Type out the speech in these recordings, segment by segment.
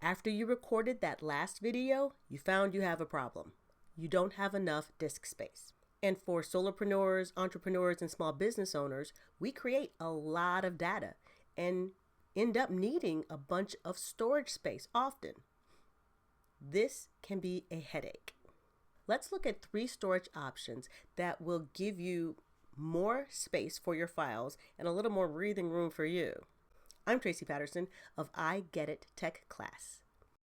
After you recorded that last video, you found you have a problem. You don't have enough disk space. And for solopreneurs, entrepreneurs, and small business owners, we create a lot of data and end up needing a bunch of storage space often. This can be a headache. Let's look at 3 storage options that will give you more space for your files and a little more breathing room for you. I'm Tracy Patterson of I Get It Tech Class.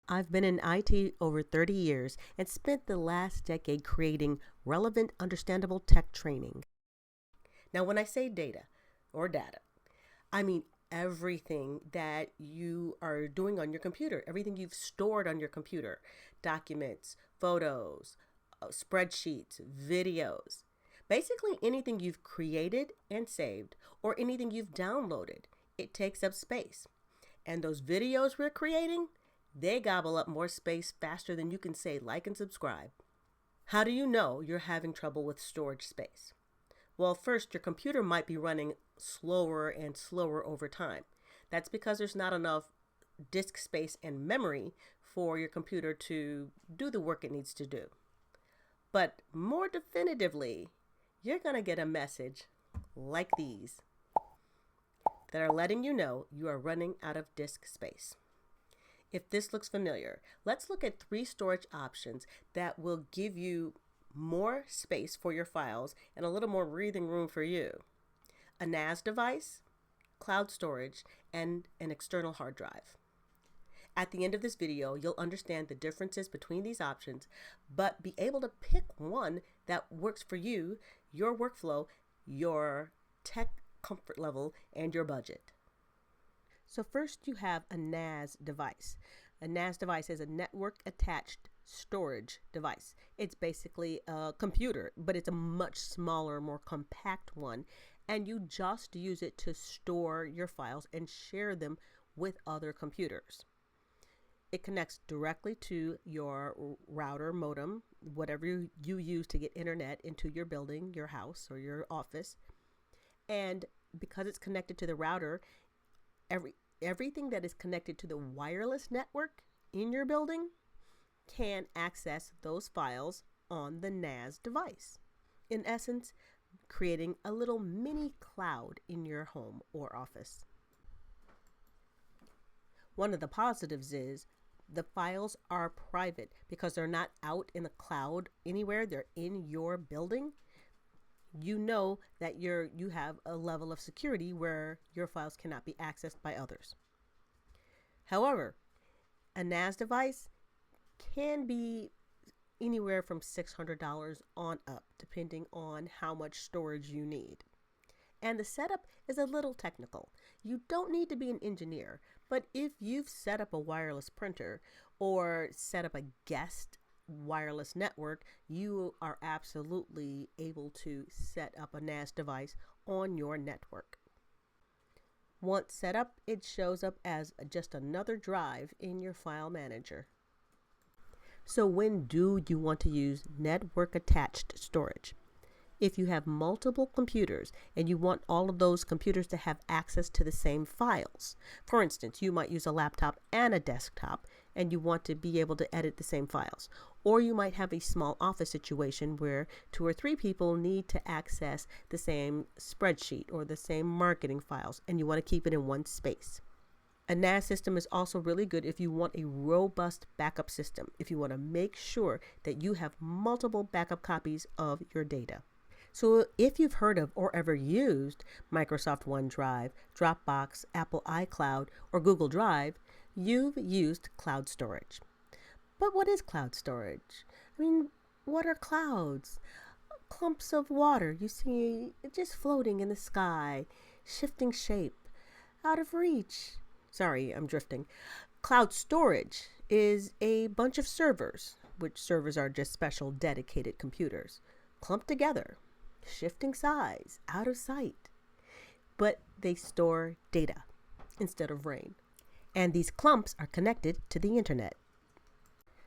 I've been in IT over 30 years and spent the last decade creating relevant, understandable tech training. Now, when I say data or data, I mean everything that you are doing on your computer, everything you've stored on your computer, documents, photos, spreadsheets, videos, basically anything you've created and saved or anything you've downloaded. It takes up space. And those videos we're creating, they gobble up more space faster than you can say like and subscribe. How do you know you're having trouble with storage space? Well, first, your computer might be running slower and slower over time. That's because there's not enough disk space and memory for your computer to do the work it needs to do. But more definitively, you're going to get a message like these that are letting you know you are running out of disk space. If this looks familiar, let's look at 3 storage options that will give you more space for your files and a little more breathing room for you. A NAS device, cloud storage, and an external hard drive. At the end of this video, you'll understand the differences between these options, but be able to pick one that works for you, your workflow, your tech comfort level, and your budget. So first you have a NAS device. A NAS device is a network attached storage device. It's basically a computer, but it's a much smaller, more compact one, and you just use it to store your files and share them with other computers. It connects directly to your router, modem, whatever you use to get internet into your building, your house, or your office. And because it's connected to the router, everything that is connected to the wireless network in your building can access those files on the NAS device. In essence, creating a little mini cloud in your home or office. One of the positives is the files are private because they're not out in the cloud anywhere. They're in your building. You know that you have a level of security where your files cannot be accessed by others. However, a NAS device can be anywhere from $600 on up, depending on how much storage you need. And the setup is a little technical. You don't need to be an engineer, but if you've set up a wireless printer or set up a guest wireless network, you are absolutely able to set up a NAS device on your network. Once set up, it shows up as just another drive in your file manager. So when do you want to use network attached storage? If you have multiple computers and you want all of those computers to have access to the same files. For instance, you might use a laptop and a desktop and you want to be able to edit the same files. Or you might have a small office situation where 2 or 3 people need to access the same spreadsheet or the same marketing files and you want to keep it in one space. A NAS system is also really good if you want a robust backup system, if you want to make sure that you have multiple backup copies of your data. So if you've heard of or ever used Microsoft OneDrive, Dropbox, Apple iCloud, or Google Drive, you've used cloud storage. But what is cloud storage? I mean, what are clouds? Clumps of water you see just floating in the sky, shifting shape, out of reach. Sorry, I'm drifting. Cloud storage is a bunch of servers, which servers are just special dedicated computers, clumped together, shifting size, out of sight. But they store data instead of rain. And these clumps are connected to the internet.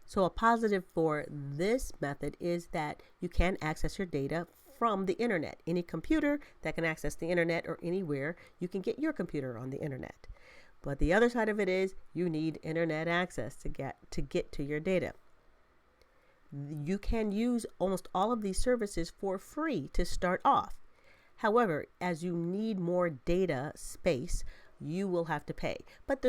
So a positive for this method is that you can access your data from the internet. Any computer that can access the internet or anywhere, you can get your computer on the internet. But the other side of it is you need internet access to get to your data. You can use almost all of these services for free to start off. However, as you need more data space, you will have to pay. But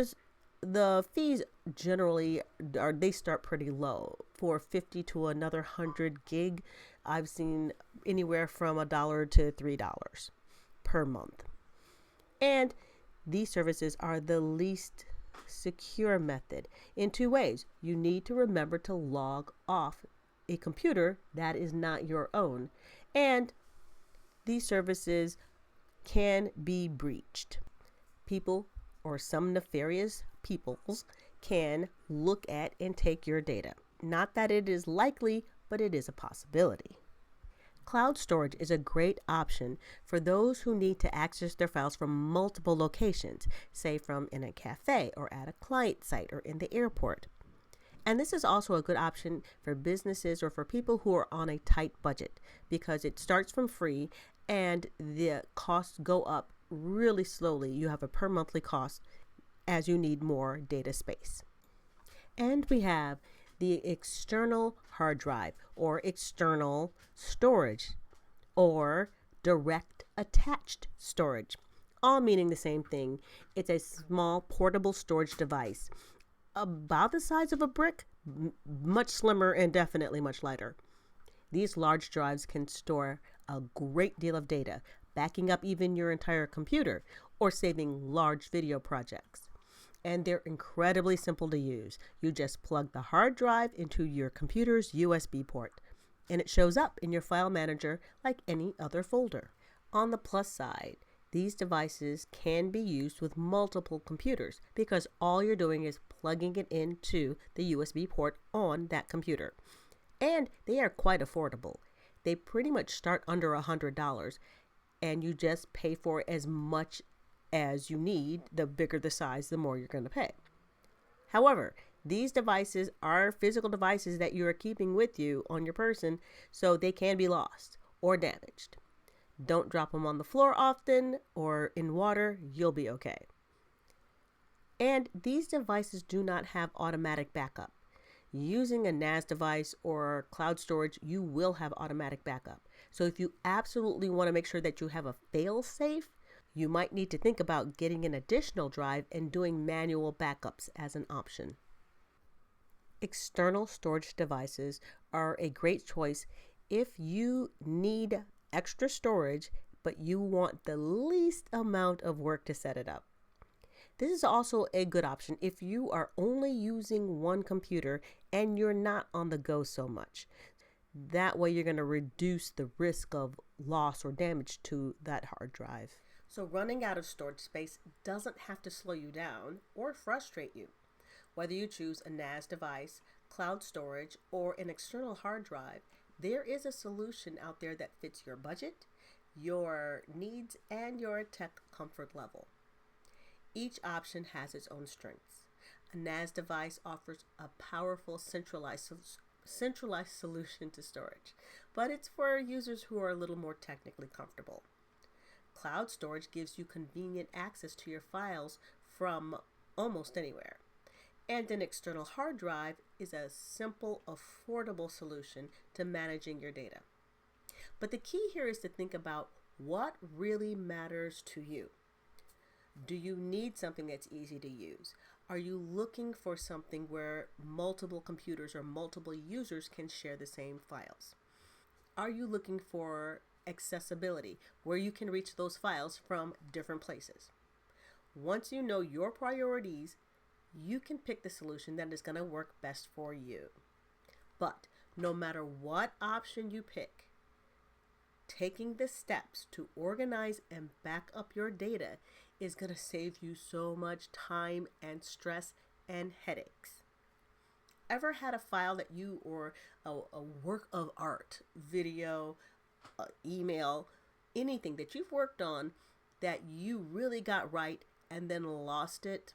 the fees generally they start pretty low. For 50 to another 100 gig, I've seen anywhere from $1 to $3 per month. And these services are the least secure method in two ways. You need to remember to log off a computer that is not your own, and these services can be breached. People, or some nefarious peoples, can look at and take your data. Not that it is likely, but it is a possibility. Cloud storage is a great option for those who need to access their files from multiple locations, say from in a cafe or at a client site or in the airport. And this is also a good option for businesses or for people who are on a tight budget, because it starts from free and the costs go up really slowly. You have a per monthly cost as you need more data space. And we have the external hard drive or external storage or direct attached storage, all meaning the same thing. It's a small portable storage device about the size of a brick, much slimmer and definitely much lighter. These large drives can store a great deal of data, backing up even your entire computer or saving large video projects. And they're incredibly simple to use. You just plug the hard drive into your computer's USB port, and it shows up in your file manager like any other folder. On the plus side, these devices can be used with multiple computers because all you're doing is plugging it into the USB port on that computer. And they are quite affordable. They pretty much start under $100, and you just pay for as much as you need. The bigger the size, the more you're going to pay. However, these devices are physical devices that you are keeping with you on your person, so they can be lost or damaged. Don't drop them on the floor often or in water, you'll be okay. And these devices do not have automatic backup. Using a NAS device or cloud storage, you will have automatic backup. So if you absolutely want to make sure that you have a fail-safe, you might need to think about getting an additional drive and doing manual backups as an option. External storage devices are a great choice if you need extra storage, but you want the least amount of work to set it up. This is also a good option if you are only using one computer and you're not on the go so much. That way you're going to reduce the risk of loss or damage to that hard drive. So running out of storage space doesn't have to slow you down or frustrate you. Whether you choose a NAS device, cloud storage, or an external hard drive, there is a solution out there that fits your budget, your needs, and your tech comfort level. Each option has its own strengths. A NAS device offers a powerful centralized solution to storage, but it's for users who are a little more technically comfortable. Cloud storage gives you convenient access to your files from almost anywhere. And an external hard drive is a simple, affordable solution to managing your data. But the key here is to think about what really matters to you. Do you need something that's easy to use? Are you looking for something where multiple computers or multiple users can share the same files? Are you looking for accessibility, where you can reach those files from different places? Once you know your priorities, you can pick the solution that is going to work best for you. But no matter what option you pick, taking the steps to organize and back up your data is going to save you so much time and stress and headaches. Ever had a file that you, or a work of art, video, email, anything that you've worked on that you really got right and then lost it?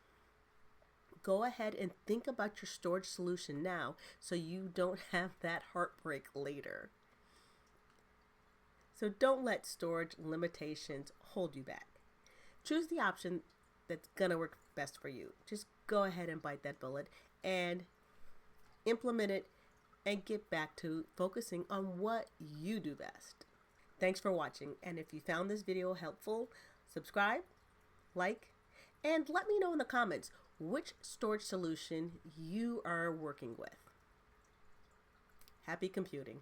Go ahead and think about your storage solution now so you don't have that heartbreak later. So don't let storage limitations hold you back. Choose the option that's gonna work best for you. Just go ahead and bite that bullet and implement it and get back to focusing on what you do best. Thanks for watching, and if you found this video helpful, subscribe, like, and let me know in the comments which storage solution you are working with. Happy computing.